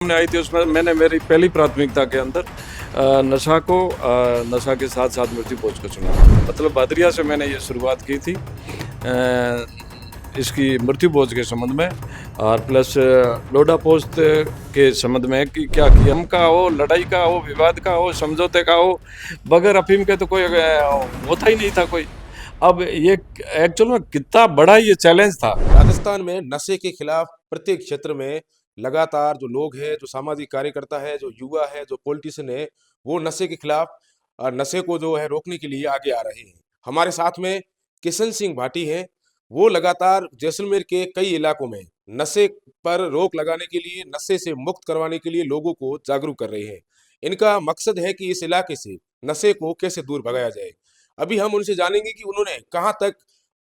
सामने आई थी उसमें मैंने मेरी पहली प्राथमिकता के अंदर नशा के साथ साथ मृत्यु भोज को चुना। मतलब भादरिया से मैंने ये शुरुआत की थी इसकी मृत्यु भोज के संबंध में और प्लस लोडा पोस्ट के संबंध में कि क्या किया का हो, लड़ाई का हो, विवाद का हो, समझौते का हो, बगैर अफीम के तो कोई होता ही नहीं था कोई। अब ये एक्चुअल में कितना बड़ा ये चैलेंज था। राजस्थान में नशे के खिलाफ प्रत्येक क्षेत्र में लगातार जो लोग हैं, जो सामाजिक कार्यकर्ता है, जो युवा है, जो पॉलिटिशियन है, वो नशे के खिलाफ नशे को जो है रोकने के लिए आगे आ रहे हैं। हमारे साथ में किशन सिंह भाटी हैं, वो लगातार जैसलमेर के कई इलाकों में नशे पर रोक लगाने के लिए, नशे से मुक्त करवाने के लिए लोगों को जागरूक कर रहे हैं। इनका मकसद है कि इस इलाके से नशे को कैसे दूर भगाया जाए। अभी हम उनसे जानेंगे कि उन्होंने कहाँ तक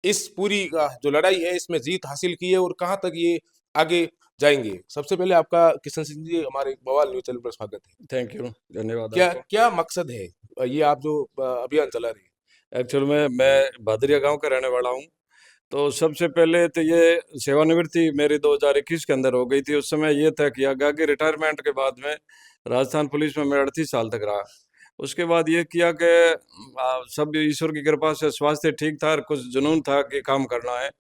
इस पूरी जो लड़ाई है इसमें जीत हासिल की है और कहाँ तक ये आगे जाएंगे। सबसे पहले आपका किशन सिंह जी हमारे बवाल न्यूज चैनल पर स्वागत है। थैंक यू, धन्यवाद क्या आपको। क्या मकसद है ये आप जो अभियान चला रहे हैं? एक्चुअल में मैं भादरिया गांव का रहने वाला हूं। तो सबसे पहले तो ये सेवानिवृत्ति मेरी 2021 के अंदर हो गई थी। उस समय ये तय किया गया कि रिटायरमेंट के बाद में राजस्थान पुलिस में मैं 38 साल तक रहा। उसके बाद ये किया कि सब ईश्वर की कृपा से स्वास्थ्य ठीक था और कुछ जुनून था कि काम करना है।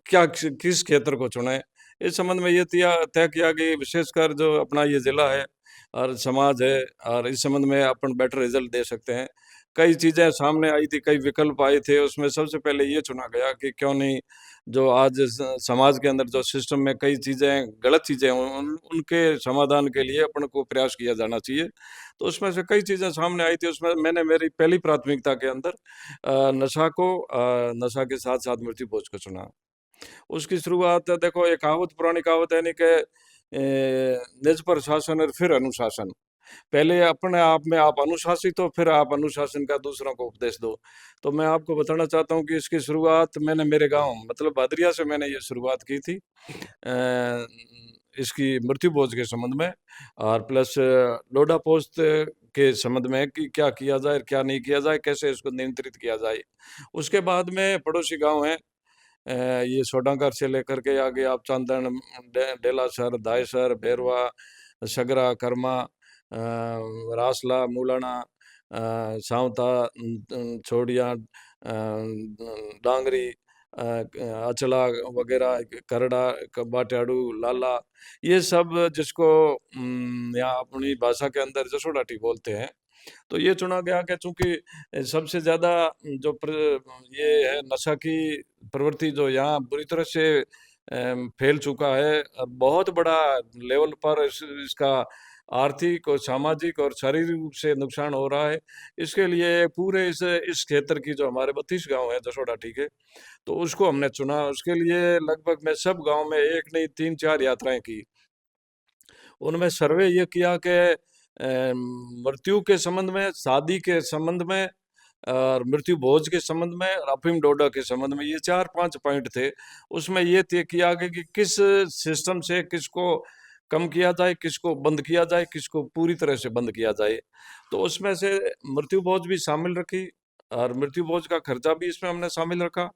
क्या किस क्षेत्र को चुने, इस संबंध में ये तय किया कि विशेषकर जो अपना ये जिला है और समाज है और इस संबंध में अपन बेटर रिजल्ट दे सकते हैं। कई चीज़ें सामने आई थी, कई विकल्प आए थे, उसमें सबसे पहले ये चुना गया कि क्यों नहीं जो आज समाज के अंदर जो सिस्टम में कई चीज़ें गलत चीज़ें हैं उनके समाधान के लिए अपन को प्रयास किया जाना चाहिए। तो उसमें से कई चीज़ें सामने आई थी, उसमें मैंने मेरी पहली प्राथमिकता के अंदर नशा के साथ साथ मृत्यु भोज को चुना। उसकी शुरुआत देखो, एक पुरानी कहावत है नहीं कि निज पर शासन और फिर अनुशासन। पहले अपने आप में आप अनुशासित हो, फिर आप अनुशासन का दूसरों को उपदेश दो। तो मैं आपको बताना चाहता हूँ कि इसकी शुरुआत मैंने मेरे गांव मतलब भादरिया से मैंने ये शुरुआत की थी इसकी मृत्यु भोज के संबंध में और प्लस लोडा पोस्ट के संबंध में कि क्या किया जाए, क्या नहीं किया जाए, कैसे इसको नियंत्रित किया जाए। उसके बाद में पड़ोसी गांव है ये सोडांगर से लेकर के आगे आप चांदन, डेलासर, दायसर, बेरवा, सगरा, कर्मा, रासला, मूलाना, सावता, छोड़िया, डांगरी, अचला वगैरह, करड़ा, बाट्याड़ू, लाला, ये सब जिसको यहाँ अपनी भाषा के अंदर जसोडाटी बोलते हैं। तो ये चुना गया कि चूंकि सबसे ज्यादा जो ये है नशा की प्रवृत्ति जो यहाँ बुरी तरह से फैल चुका है, बहुत बड़ा लेवल पर इसका आर्थिक और सामाजिक और शारीरिक रूप से नुकसान हो रहा है। इसके लिए पूरे इस क्षेत्र की जो हमारे 32 गांव है जसोडाटी के, तो उसको हमने चुना। उसके लिए लगभग मैं सब गांव में एक नहीं 3-4 यात्राएं की। उनमें सर्वे ये किया कि मृत्यु के संबंध में, शादी के संबंध में और मृत्यु भोज के संबंध में और अफीम डोडा के संबंध में, ये 4-5 पॉइंट थे। उसमें ये तय किया गया कि किस सिस्टम से किसको कम किया जाए, किसको बंद किया जाए, किसको पूरी तरह से बंद किया जाए। तो उसमें से मृत्यु भोज भी शामिल रखी और मृत्यु भोज का खर्चा भी इसमें हमने शामिल रखा,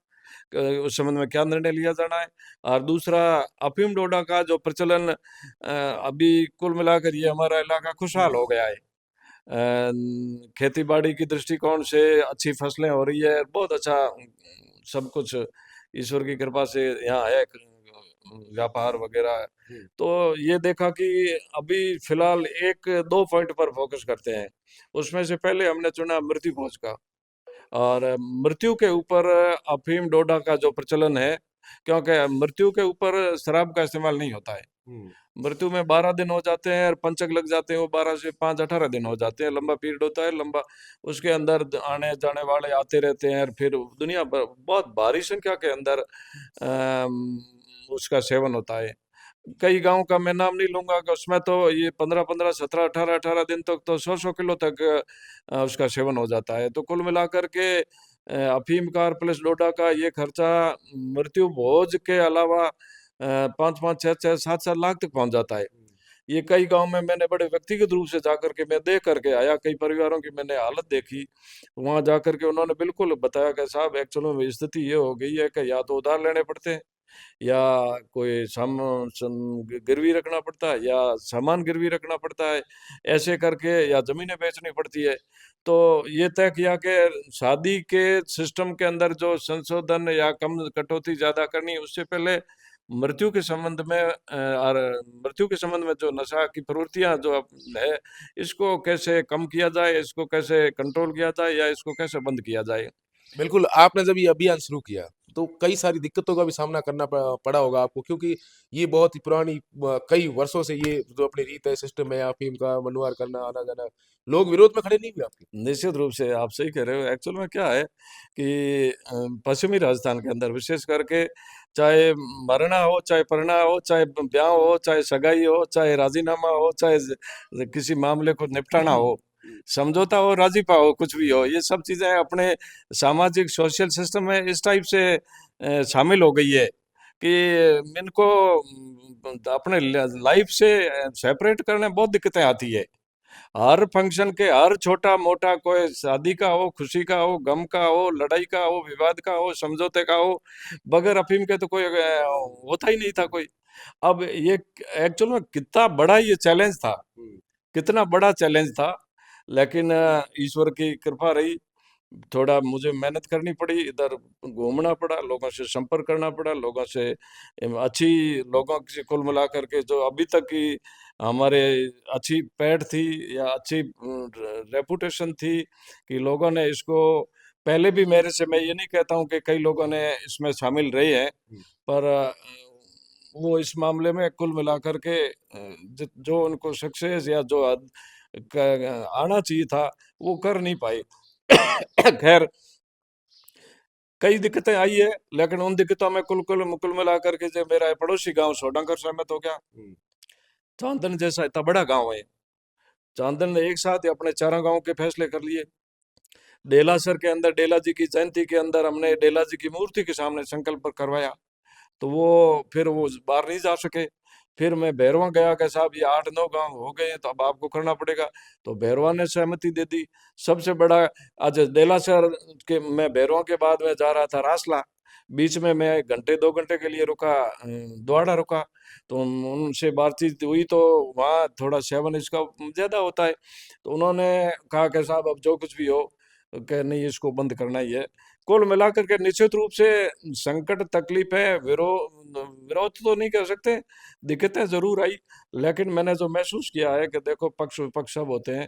उस संबंध में क्या निर्णय लिया जाना है। और दूसरा, अफीम डोडा का जो प्रचलन अभी कुल मिलाकर ये हमारा इलाका खुशहाल हो गया है। खेती बाड़ी की दृष्टिकोण से अच्छी फसलें हो रही है, बहुत अच्छा सब कुछ ईश्वर की कृपा से यहाँ है, व्यापार वगैरह। तो ये देखा कि अभी फिलहाल एक दो पॉइंट पर फोकस करते हैं। उसमें से पहले हमने चुना मृत्यु भोज का, और मृत्यु के ऊपर अफीम डोडा का जो प्रचलन है, क्योंकि मृत्यु के ऊपर शराब का इस्तेमाल नहीं होता है। मृत्यु में 12 दिन हो जाते हैं और पंचक लग जाते हैं, वो 12 से 5 18 दिन हो जाते हैं, लंबा पीरियड होता है लंबा। उसके अंदर आने जाने वाले आते रहते हैं और फिर दुनिया भर बहुत भारी संख्या के अंदर उसका सेवन होता है। कई गांव का मैं नाम नहीं लूंगा कि उसमें तो ये 15-15, 17, 18-18 दिन तक तो 100-100 किलो तक उसका सेवन हो जाता है। तो कुल मिलाकर के अफीम का और प्लस डोडा का ये खर्चा मृत्यु भोज के अलावा 5-5, 6-6, 7-7 लाख तक पहुंच जाता है। ये कई गांव में मैंने बड़े व्यक्तिगत रूप से जाकर के मैं देख करके आया, कई परिवारों की मैंने हालत देखी। वहां जाकर के उन्होंने बिल्कुल बताया कि साहब एक्चुअल में स्थिति ये हो गई है कि या तो उधार लेने पड़ते हैं या कोई गिरवी रखना पड़ता है या सामान गिरवी रखना पड़ता है, ऐसे करके या जमीनें बेचनी पड़ती है। तो ये तय किया कि शादी के सिस्टम के अंदर जो संशोधन या कम कटौती ज्यादा करनी है, उससे पहले मृत्यु के संबंध में और मृत्यु के संबंध में जो नशा की प्रवृत्तियां जो अब है, इसको कैसे कम किया जाए, इसको कैसे कंट्रोल किया जाए या इसको कैसे बंद किया जाए। बिल्कुल, आपने जब ये अभियान शुरू किया, तो कई सारी दिक्कतों का भी सामना करना पड़ा होगा आपको, क्योंकि ये बहुत ही पुरानी कई वर्षों से ये जो अपनी रीत है, सिस्टम है, अफ़ीम का मनवार करना, आना-जाना, लोग विरोध में खड़े नहीं हुए आपके? निश्चित रूप से आप सही कह रहे हो। एक्चुअल में क्या है कि पश्चिमी राजस्थान के अंदर विशेष करके चाहे मरना हो, चाहे परना हो, चाहे ब्याह हो, चाहे सगाई हो, चाहे राजीनामा हो, चाहे किसी मामले को निपटाना हो, समझौता हो, राजीपा हो, कुछ भी हो, ये सब चीजें अपने सामाजिक सोशल सिस्टम में इस टाइप से शामिल हो गई है कि इनको अपने लाइफ से सेपरेट करने में बहुत दिक्कतें आती है। हर फंक्शन के हर छोटा मोटा, कोई शादी का हो, खुशी का हो, गम का हो, लड़ाई का हो, विवाद का हो, समझौते का हो, बगैर अफीम के तो कोई होता ही नहीं था कोई। अब ये एक्चुअल में कितना बड़ा ये चैलेंज था, हुँ। कितना बड़ा चैलेंज था, लेकिन ईश्वर की कृपा रही। थोड़ा मुझे मेहनत करनी पड़ी, इधर घूमना पड़ा, लोगों से संपर्क करना पड़ा, लोगों से अच्छी लोगों से कुल मिलाकर के जो अभी तक की हमारे अच्छी पैठ थी या अच्छी रेपुटेशन थी कि लोगों ने इसको पहले भी मेरे से, मैं ये नहीं कहता हूँ कि कई लोगों ने इसमें शामिल रहे हैं, हुँ। पर वो इस मामले में कुल मिलाकर के जो उनको सक्सेस या जो आना चाहिए था वो कर नहीं पाए। खैर, कई दिक्कतें आई है, लेकिन उन दिक्कतों में कुल कुल कुल मिला करके जो मेरा पड़ोसी गांव सोडंगर सहमत हो गया। हुँ। चांदन जैसा इतना बड़ा गांव है, चांदन ने एक साथ ही अपने चारों गांव के फैसले कर लिए। डेलासर के अंदर डेला जी की जयंती के अंदर हमने डेला जी की मूर्ति के सामने संकल्प करवाया, तो वो फिर वो बाहर नहीं जा सके। फिर मैं भैरवा गया कि साहब ये 8-9 गांव हो गए हैं, तो अब आपको करना पड़ेगा। तो भैरवा ने सहमति दे दी। सबसे बड़ा, आज डेलासर के मैं भैरवा के बाद में जा रहा था रासला, बीच में मैं 1 घंटे 2 घंटे के लिए रुका, दोबारा रुका। तो उनसे बातचीत हुई, तो वहाँ थोड़ा सेवन इसका ज्यादा होता है, तो उन्होंने कहा कि साहब अब जो कुछ भी हो, कि नहीं इसको बंद करना ही है। कुल मिलाकर के निश्चित रूप से संकट तकलीफ है, विरोध तो नहीं कर सकते, दिक्कतें जरूर आई, लेकिन मैंने जो महसूस किया है कि देखो पक्ष विपक्ष सब होते हैं।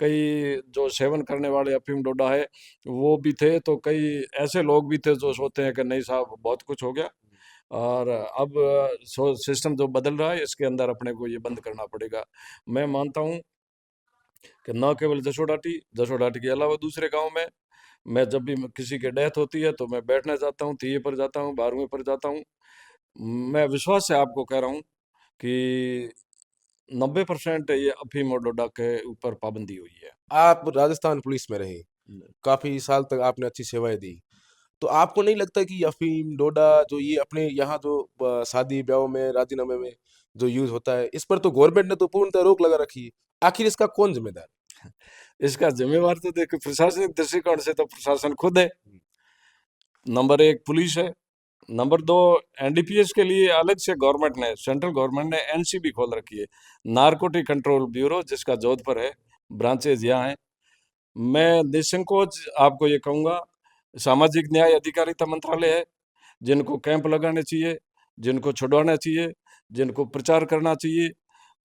कई जो सेवन करने वाले अफीम डोडा है वो भी थे, तो कई ऐसे लोग भी थे जो सोचते हैं कि नहीं साहब बहुत कुछ हो गया, और अब सिस्टम जो बदल रहा है इसके अंदर अपने को ये बंद करना पड़ेगा। मैं मानता हूँ कि न केवल जसोडाटी, जसोडाटी के अलावा दूसरे गांव में मैं जब भी किसी की डेथ होती है तो मैं बैठने जाता हूँ, तीये पर जाता हूँ, 12वें पर जाता हूँ। मैं विश्वास से आपको कह रहा हूँ कि 90% ये अफीम और डोडा के ऊपर पाबंदी हुई है। आप राजस्थान पुलिस में रहे, काफ़ी साल तक आपने अच्छी सेवाएँ दी। तो आपको नहीं लगता कि अफ़ीम, डोडा जो ये अपने यहाँ जो शादी-ब्याहों में, राज़ीनामे में जो यूज़ होता है, इस पर तो गवर्नमेंट ने तो पूर्णतः रोक लगा रखी है। आखिर इसका कौन ज़िम्मेदार है? इसका जिम्मेवार तो देखो प्रशासनिक दृष्टिकोण से तो प्रशासन खुद है। नंबर एक पुलिस है। नंबर दो, एनडीपीएस के लिए अलग से गवर्नमेंट ने, सेंट्रल गवर्नमेंट ने एनसीबी खोल रखी है, नारकोटिक कंट्रोल ब्यूरो, जिसका जोधपुर है, ब्रांचेज यहाँ है। मैं निसंकोच आपको ये कहूंगा, सामाजिक न्याय अधिकारिता मंत्रालय है, जिनको कैंप लगाने चाहिए, जिनको छुड़वाना चाहिए, जिनको प्रचार करना चाहिए।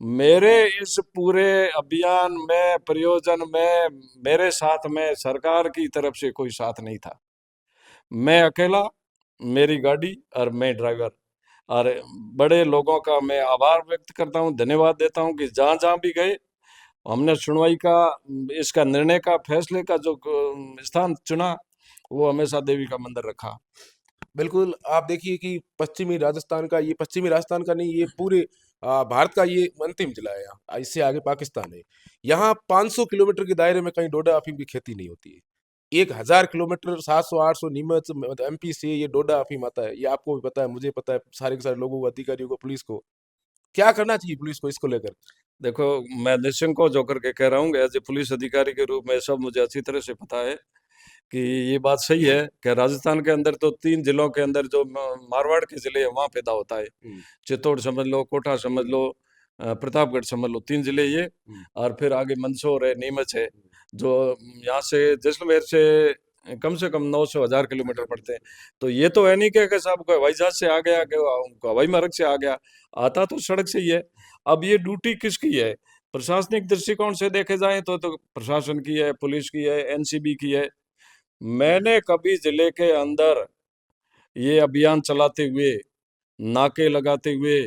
मेरे इस पूरे अभियान में, प्रयोजन में, मेरे साथ में सरकार की तरफ से कोई साथ नहीं था। मैं अकेला, मेरी गाड़ी और मैं ड्राइवर, और बड़े लोगों का मैं आभार व्यक्त करता हूँ, धन्यवाद देता हूँ कि जहाँ जहाँ भी गए हमने सुनवाई का, इसका निर्णय का, फैसले का जो स्थान चुना, वो हमेशा देवी का मंदिर रखा। बिल्कुल, आप देखिए कि पश्चिमी राजस्थान का नहीं, ये पूरे भारत का ये अंतिम जिला है यहाँ। इससे आगे पाकिस्तान है। यहाँ 500 किलोमीटर के दायरे में कहीं डोडा अफ़ीम की खेती नहीं होती है। 1000 किलोमीटर 700-800 नीमच एमपी से ये डोडा अफ़ीम आता है। ये आपको भी पता है, मुझे पता है, सारे के सारे लोगों को, अधिकारियों को, पुलिस को। क्या करना चाहिए पुलिस को इसको लेकर? देखो, मैं निसंकोच होकर के कह रहा हूँ, एज ए पुलिस अधिकारी के रूप में सब मुझे अच्छी तरह से पता है कि ये बात सही है कि राजस्थान के अंदर तो 3 जिलों के अंदर जो मारवाड़ के जिले हैं वहाँ पैदा होता है। हम्म, चित्तौड़ समझ लो, कोटा समझ लो, प्रतापगढ़ समझ लो, 3 जिले ये। हम्म, और फिर आगे मंदसौर है, नीमच है, हम्म, जो यहाँ से जैसलमेर से कम से कम 900 1000 किलोमीटर पड़ते हैं। तो ये तो है नहीं कि साहब कोई हवाई जहाज से आ गया, कि हवाई मार्ग से आ गया, आता तो सड़क से ही है। अब ये ड्यूटी किसकी है? प्रशासनिक दृष्टिकोण से देखे जाए तो प्रशासन की है, पुलिस की है, एनसीबी की है। मैंने कभी जिले के अंदर ये अभियान चलाते हुए, नाके लगाते हुए,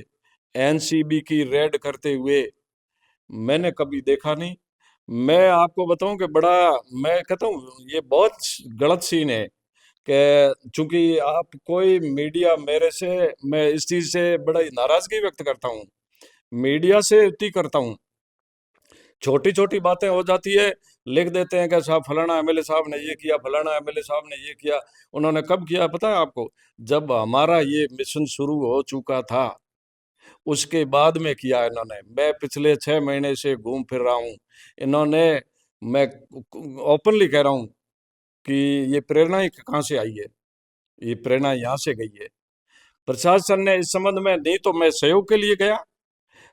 एनसीबी की रेड करते हुए मैंने कभी देखा नहीं। मैं आपको बताऊं कि बड़ा, मैं कहता हूँ ये बहुत गलत सीन है कि चूंकि आप कोई मीडिया मेरे से, मैं इस चीज से बड़ा ही नाराजगी व्यक्त करता हूँ, मीडिया से युक्ति करता हूँ। छोटी छोटी बातें हो जाती है, लिख देते हैं कि साहब फलाना एमएलए साहब ने ये किया, फलाना एमएलए साहब ने ये किया। उन्होंने कब किया पता है आपको? जब हमारा ये मिशन शुरू हो चुका था, उसके बाद में किया इन्होंने। मैं पिछले 6 महीने से घूम फिर रहा हूँ। इन्होंने, मैं ओपनली कह रहा हूँ कि ये प्रेरणा ही कहाँ से आई है? ये प्रेरणा यहाँ से गई है। प्रशासन ने इस संबंध में, नहीं तो मैं सहयोग के लिए गया,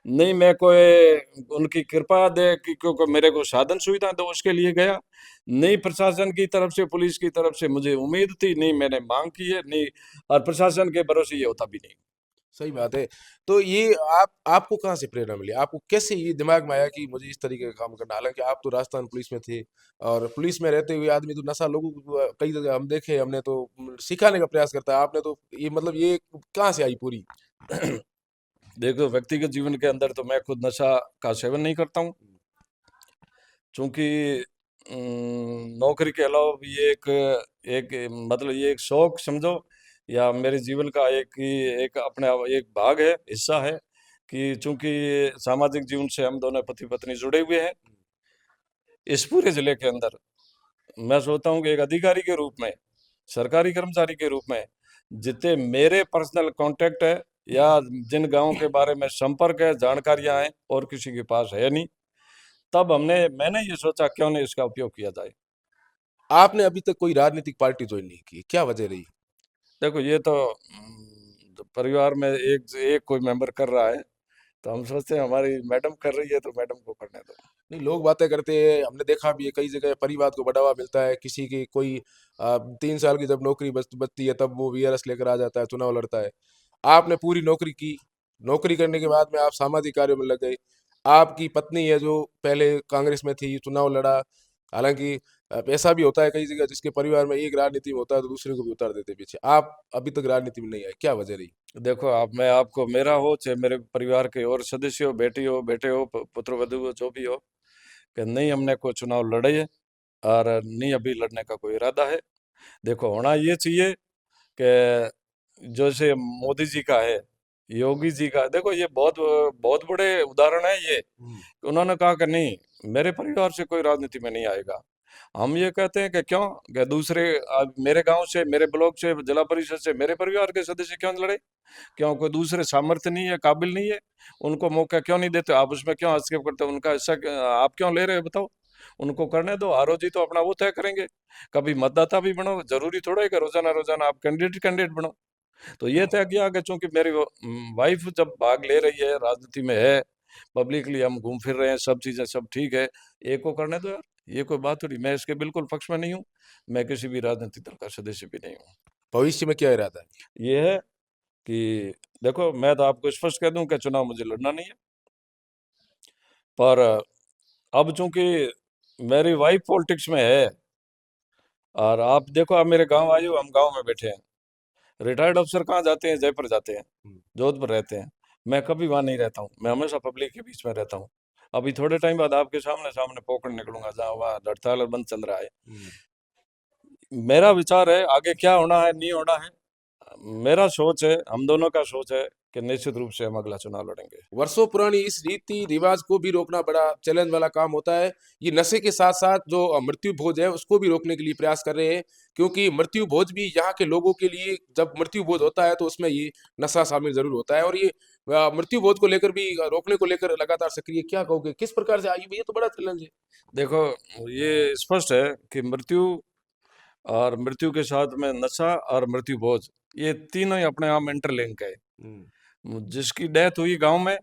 नहीं मैं कोई उनकी कृपा दे कि क्योंकि मेरे को साधन सुविधा दो उसके लिए गया, नहीं प्रशासन की तरफ से, पुलिस की तरफ से मुझे उम्मीद थी, नहीं मैंने मांग की है, नहीं। और प्रशासन के भरोसे ये होता भी नहीं। सही बात है। तो ये आपको कहाँ से प्रेरणा मिली? आपको कैसे ये दिमाग में आया कि मुझे इस तरीके का काम करना? हालाँकि आप तो राजस्थान पुलिस में थे और पुलिस में रहते हुए आदमी तो नशा लोगों को कई जगह हम देखे, हमने तो सिखाने का प्रयास करता है। आपने तो ये मतलब ये कहाँ से आई पूरी? देखो, व्यक्तिगत जीवन के अंदर तो मैं खुद नशा का सेवन नहीं करता हूँ, चूंकि नौकरी के अलावा भी ये एक एक मतलब ये एक शौक समझो, या मेरे जीवन का एक अपने एक भाग है, हिस्सा है, कि चूंकि सामाजिक जीवन से हम दोनों पति पत्नी जुड़े हुए हैं। इस पूरे जिले के अंदर मैं सोचता हूँ कि एक अधिकारी के रूप में, सरकारी कर्मचारी के रूप में, जितने मेरे पर्सनल कांटेक्ट है या जिन गांवों के बारे में संपर्क है, जानकारियां हैं, और किसी के पास है नहीं, तब मैंने ये सोचा क्यों नहीं इसका उपयोग किया जाए। आपने अभी तक कोई राजनीतिक पार्टी जॉइन नहीं की, क्या वजह रही? देखो, ये तो तो परिवार में एक एक कोई मेंबर कर रहा है, तो हम सोचते हैं हमारी मैडम कर रही है तो मैडम को करने दो। नहीं, लोग बातें करते हैं, हमने देखा भी है कई जगह परिवार को बढ़ावा मिलता है, किसी की कोई 3 साल की जब नौकरी बचती है तब वो वीआरएस लेकर आ जाता है, चुनाव लड़ता है। आपने पूरी नौकरी की, नौकरी करने के बाद में आप सामाजिक कार्यों में लग गए। आपकी पत्नी है जो पहले कांग्रेस में थी, चुनाव लड़ा। हालांकि ऐसा भी होता है कई जगह जिसके परिवार में एक राजनीति में होता है तो दूसरे को भी उतार देते हैं पीछे। आप अभी तक राजनीति में नहीं आए, क्या वजह रही? देखो, आप, मैं आपको, मेरा हो चाहे मेरे परिवार के और सदस्य हो, बेटी हो, बेटे हो, पुत्र वधु हो, जो भी हो, कि नहीं हमने कोई चुनाव लड़े है, और नहीं अभी लड़ने का कोई इरादा है। देखो, होना ये चाहिए कि जैसे मोदी जी का है, योगी जी का, देखो ये बहुत बहुत बड़े उदाहरण है ये। हम्म, उन्होंने कहा कि नहीं, मेरे परिवार से कोई राजनीति में नहीं आएगा। हम ये कहते हैं कि क्यों, कि दूसरे मेरे गांव से, मेरे ब्लॉक से, जिला परिषद से मेरे परिवार के सदस्य क्यों लड़े? क्यों कोई दूसरे सामर्थ्य नहीं है, काबिल नहीं है? उनको मौका क्यों नहीं देते? आप उसमें क्यों हस्तक्षेप करते हो? उनका हिस्सा आप क्यों ले रहे हो, बताओ? उनको करने दो, आरओ जी तो अपना वो तय करेंगे। कभी मतदाता भी बनो, जरूरी थोड़ा है कि रोजाना रोजाना आप कैंडिडेट कैंडिडेट बनो। तो ये तय किया कि चूंकि मेरी वाइफ जब भाग ले रही है, राजनीति में है, पब्लिकली हम घूम फिर रहे हैं, सब चीजें सब ठीक है, एक को करने दो यार। ये कोई बात थोड़ी, मैं इसके बिल्कुल पक्ष में नहीं हूँ, मैं किसी भी राजनीतिक दल का सदस्य भी नहीं हूँ। भविष्य में क्या इरादा है? ये है कि देखो, मैं तो आपको स्पष्ट कह दूं कि चुनाव मुझे लड़ना नहीं है, पर अब चूंकि मेरी वाइफ पॉलिटिक्स में है, और आप देखो, आप मेरे गांव आए हो, हम गांव में बैठे हैं। रिटायर्ड अफसर कहाँ जाते हैं? जयपुर जाते हैं, हम्म, जोधपुर रहते हैं। मैं कभी वहां नहीं रहता हूँ, मैं हमेशा पब्लिक के बीच में रहता हूँ। अभी थोड़े टाइम बाद आपके सामने सामने पोखर निकलूंगा, जहाँ वहाँ हड़ताल और बंद चल रहा है। हम्म। मेरा विचार है आगे क्या होना है, नहीं होना है, मेरा सोच है, हम दोनों का सोच है कि निश्चित रूप से हम अगला चुनाव लड़ेंगे। वर्षों पुरानी इस रीति रिवाज को भी रोकना बड़ा चैलेंज वाला काम होता है। ये नशे के साथ साथ जो मृत्यु भोज है उसको भी रोकने के लिए प्रयास कर रहे हैं, क्योंकि मृत्यु भोज भी यहाँ के लोगों के लिए, जब मृत्यु भोज होता है तो उसमें ये नशा शामिल जरूर होता है। और ये मृत्यु भोज को लेकर भी, रोकने को लेकर लगातार सक्रिय, क्या कहोगे किस प्रकार से आई हुई? ये तो बड़ा चैलेंज है। देखो, ये स्पष्ट है कि मृत्यु और मृत्यु के साथ में नशा और मृत्यु भोज, ये तीनों ही अपने आप में इंटरलिंक है। हम्म, जिसकी डेथ हुई गांव में,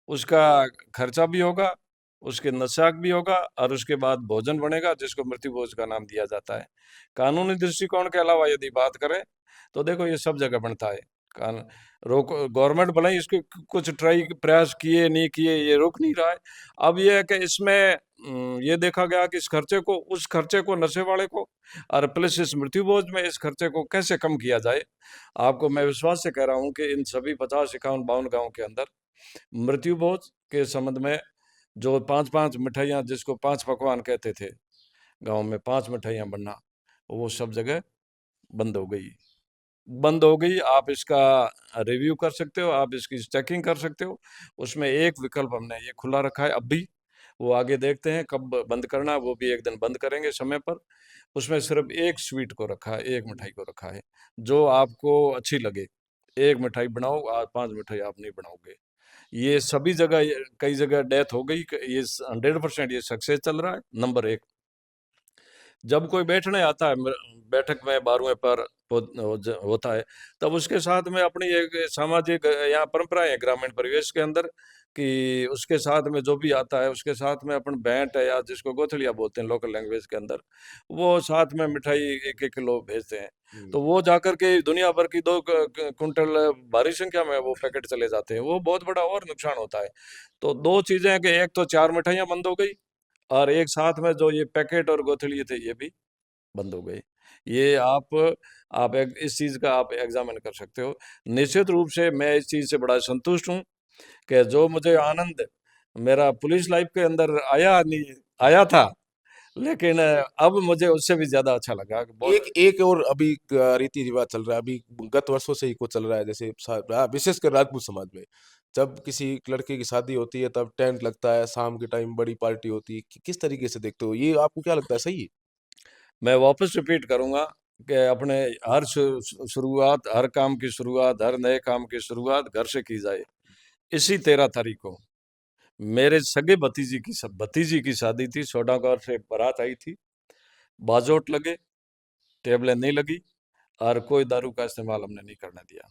उसका खर्चा भी होगा, उसके नशा भी होगा, और उसके बाद भोजन बनेगा जिसको मृत्यु भोज का नाम दिया जाता है। कानूनी दृष्टिकोण के अलावा यदि बात करें तो देखो ये सब जगह बनता है। कान रोक गवर्नमेंट भले ही इसके कुछ ट्राई प्रयास किए नहीं किए, ये रोक नहीं रहा है। अब ये है कि इसमें ये देखा गया कि इस खर्चे को, उस खर्चे को नशे वाले को, और प्लस इस मृत्यु भोज में इस खर्चे को कैसे कम किया जाए। आपको मैं विश्वास से कह रहा हूँ कि इन सभी 50 51 52 गांव के अंदर मृत्यु भोज के संबंध में जो 5 5 मिठाइयाँ, जिसको 5 पकवान कहते थे गांव में, 5 मिठाइयाँ बनना, वो सब जगह बंद हो गई। बंद हो गई। आप इसका रिव्यू कर सकते हो, आप इसकी चेकिंग कर सकते हो। उसमें एक विकल्प हमने ये खुला रखा है अब भी, वो आगे देखते हैं कब बंद करना है, वो भी एक दिन बंद करेंगे समय पर। उसमें सिर्फ एक स्वीट को रखा है, एक मिठाई को रखा है, जो आपको अच्छी लगे। एक मिठाई बनाओ, आज 5 मिठाई आप नहीं बनाओगे। ये सभी जगह कई जगह डेथ हो गई। ये 100% ये सक्सेस चल रहा है। नंबर एक, जब कोई बैठने आता है बैठक में 12वें पर होता है, तब उसके साथ में अपनी एक सामाजिक यहाँ परंपराएं है ग्रामीण परिवेश के अंदर, कि उसके साथ में जो भी आता है उसके साथ में अपन भेंट है, या जिसको गोथलिया बोलते हैं लोकल लैंग्वेज के अंदर, वो साथ में मिठाई 1 1 किलो भेजते हैं। हम्म, तो वो जाकर के दुनिया भर की 2 कुंटल भारी संख्या में वो पैकेट चले जाते हैं, वो बहुत बड़ा और नुकसान होता है। तो दो चीजें हैं कि एक तो 4 मिठाइयाँ बंद हो गई, और एक साथ में जो ये पैकेट और गोथली थे ये भी बंद हो गए। ये इस चीज का आप एग्जामिन कर सकते हो। निश्चित रूप से मैं इस चीज से बड़ा संतुष्ट हूँ कि जो मुझे आनंद मेरा पुलिस लाइफ के अंदर आया नहीं आया था, लेकिन अब मुझे उससे भी ज्यादा अच्छा लगा कि बहुत। एक एक और अभी रीति रिवाज चल रहा है, अभी गत वर्षों से ही कुछ चल रहा है, जैसे विशेषकर राजपूत समाज में जब किसी लड़के की शादी होती है तब टेंट लगता है, शाम के टाइम बड़ी पार्टी होती है। किस तरीके से देखते हो ये, आपको क्या लगता है, सही है? मैं वापस रिपीट करूंगा कि अपने शुरुआत, हर काम की शुरुआत, हर नए काम की शुरुआत घर से की जाए। इसी 13 तारीख को मेरे सगे भतीजी की शादी थी। सौदागर से बारात आई थी, बाजोट लगे, टेबलें नहीं लगी, और कोई दारू का इस्तेमाल हमने नहीं करने दिया।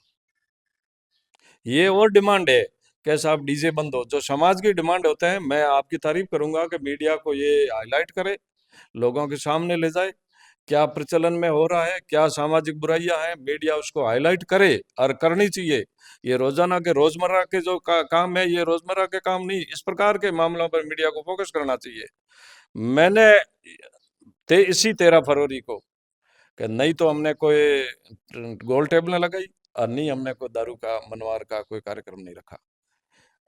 ये और डिमांड है कि साहब डीजे बंद हो, जो समाज की डिमांड होते हैं। मैं आपकी तारीफ करूंगा कि मीडिया को ये हाईलाइट करे, लोगों के सामने ले जाए, क्या प्रचलन में हो रहा है, क्या सामाजिक बुराइयां हैं, मीडिया उसको हाईलाइट करे, और करनी चाहिए। ये रोजाना के रोजमर्रा के जो काम है, ये रोजमर्रा के काम नहीं, इस प्रकार के मामलों पर मीडिया को फोकस करना चाहिए। मैंने इसी 13 फरवरी को, कि नहीं तो हमने कोई गोल टेबल लगाई, और नहीं हमने कोई दारू का मनवार का कोई कार्यक्रम नहीं रखा।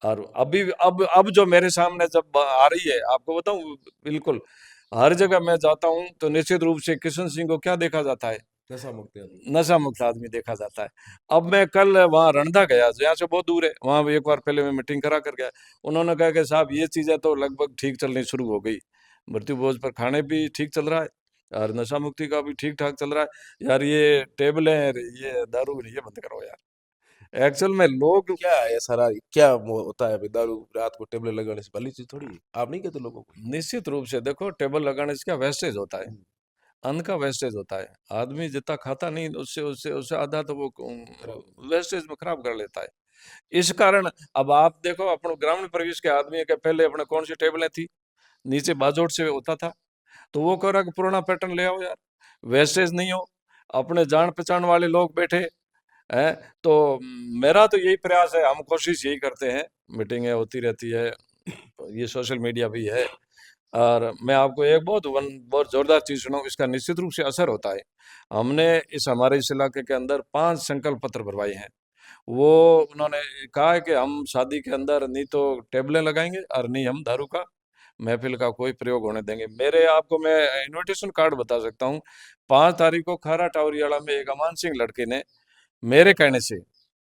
और अभी अब जो मेरे सामने जब आ रही है, आपको बताऊं, बिल्कुल हर जगह मैं जाता हूं तो निश्चित रूप से किशन सिंह को क्या देखा जाता है, नशा मुक्त आदमी। नशा मुक्त आदमी देखा जाता है। अब मैं कल वहाँ रंधा गया, जो यहाँ से बहुत दूर है, वहाँ एक बार पहले मैं मीटिंग करा कर गया। उन्होंने कहा कि साहब ये चीजें तो लगभग ठीक चलनी शुरू हो गई, मृत्यु भोज पर खाने भी ठीक चल रहा है, और नशा मुक्ति का भी ठीक ठाक चल रहा है। यार ये टेबलें, ये दारू ये बंद करो यार। एक्चुअल में लोग, क्या है सारा, क्या वो होता है अभी, दारू रात को टेबल लगाने से भली चीज थोड़ी है, आप नहीं कहते लोगों को? निश्चित रूप से देखो, टेबल लगाने से क्या वेस्टेज होता है, हम्म, अन्न का वेस्टेज होता है। आदमी जितना खाता नहीं, उससे उससे उससे आधा तो वो खराब। वेस्टेज में खराब कर लेता है। इस कारण अब आप देखो, अपने ग्रामीण परिवेश के आदमी के पहले अपने कौन सी टेबलें थी, नीचे बाजोट से होता था। तो वो कह रहा कि पुराना पैटर्न ले आओ यार, वेस्टेज नहीं हो, अपने जान पहचान वाले लोग बैठे हैं। तो मेरा तो यही प्रयास है, हम कोशिश यही करते हैं, मीटिंगें होती रहती है, ये सोशल मीडिया भी है। और मैं आपको एक बहुत जोरदार चीज सुनाऊं, इसका निश्चित रूप से असर होता है। हमने हमारे इस इलाके के अंदर 5 संकल्प पत्र भरवाए हैं। वो उन्होंने कहा है कि हम शादी के अंदर नहीं तो टेबलें लगाएंगे, और नहीं हम दारू का महफिल का कोई प्रयोग होने देंगे। मेरे आपको मैं इनविटेशन कार्ड बता सकता हूँ। 5 तारीख को खारा टावरियाला में एक अमान सिंह लड़के ने मेरे कहने से,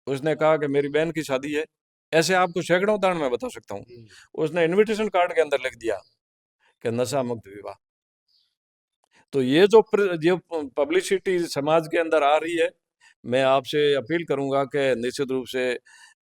उसने कहा कि मेरी बहन की शादी है। ऐसे आपको सैकड़ों उदाहरण मैं बता सकता हूँ। हम्म, उसने इनविटेशन कार्ड के अंदर लिख दिया कि नशा मुक्त विवाह। तो ये जो पब्लिसिटी समाज के अंदर आ रही है, मैं आपसे अपील करूंगा कि निश्चित रूप से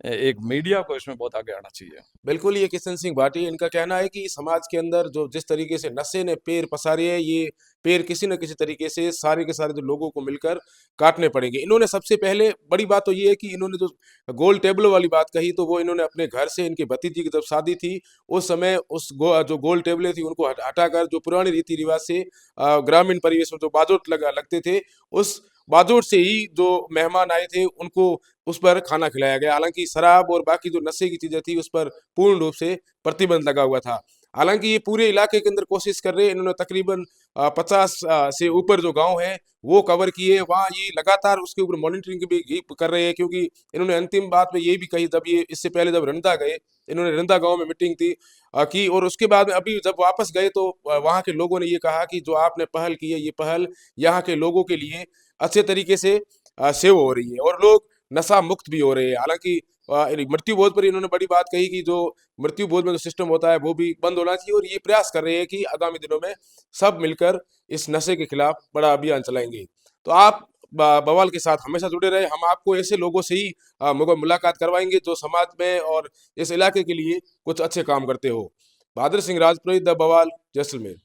एक मीडिया को इसमें बहुत आगे आना चाहिए। बिल्कुल, ये किशन सिंह भाटी, इनका कहना है कि समाज के अंदर जो जिस तरीके से नशे ने पैर पसारे हैं, ये पैर किसी न किसी तरीके से सारे के सारे जो लोगों को मिलकर काटने पड़ेंगे। इन्होंने सबसे पहले बड़ी बात तो ये है कि इन्होंने जो गोल टेबल वाली बात कही, तो वो इन्होंने अपने घर से इनकी भतीजी की जब शादी थी, उस समय उस जो गोल टेबलें थी, उनको हटाकर जो पुराने रीति-रिवाज से ग्रामीण परिवेश में जो बाजोट लगते थे, उस बाजोट से ही जो मेहमान आए थे, उनको उस पर खाना खिलाया गया। हालाँकि शराब और बाकी जो नशे की चीज़ें थी, उस पर पूर्ण रूप से प्रतिबंध लगा हुआ था। हालाँकि ये पूरे इलाके के अंदर कोशिश कर रहे हैं, इन्होंने तकरीबन 50 से ऊपर जो गाँव हैं, वो कवर किए। वहाँ ये लगातार उसके ऊपर मॉनिटरिंग भी कर रहे हैं, क्योंकि इन्होंने अंतिम बात में ये भी कही, जब ये इससे पहले जब रंदा गए, इन्होंने रंदा गाँव में मीटिंग थी की, और उसके बाद में अभी जब वापस गए, तो वहाँ के लोगों ने ये कहा कि जो आपने पहल की है, ये पहल यहाँ के लोगों के लिए अच्छे तरीके से सेव हो रही है और लोग नशा मुक्त भी हो रहे हैं। हालाँकि मृत्यु भोज पर इन्होंने बड़ी बात कही कि जो मृत्यु भोज में जो सिस्टम होता है, वो भी बंद होना चाहिए, और ये प्रयास कर रहे हैं कि आगामी दिनों में सब मिलकर इस नशे के खिलाफ बड़ा अभियान चलाएँगे। तो आप बवाल के साथ हमेशा जुड़े रहें, हम आपको ऐसे लोगों से ही मुलाकात करवाएँगे जो समाज में और इस इलाके के लिए कुछ अच्छे काम करते हो। बहादुर सिंह राजपुरोहित, द बवाल, जैसलमेर।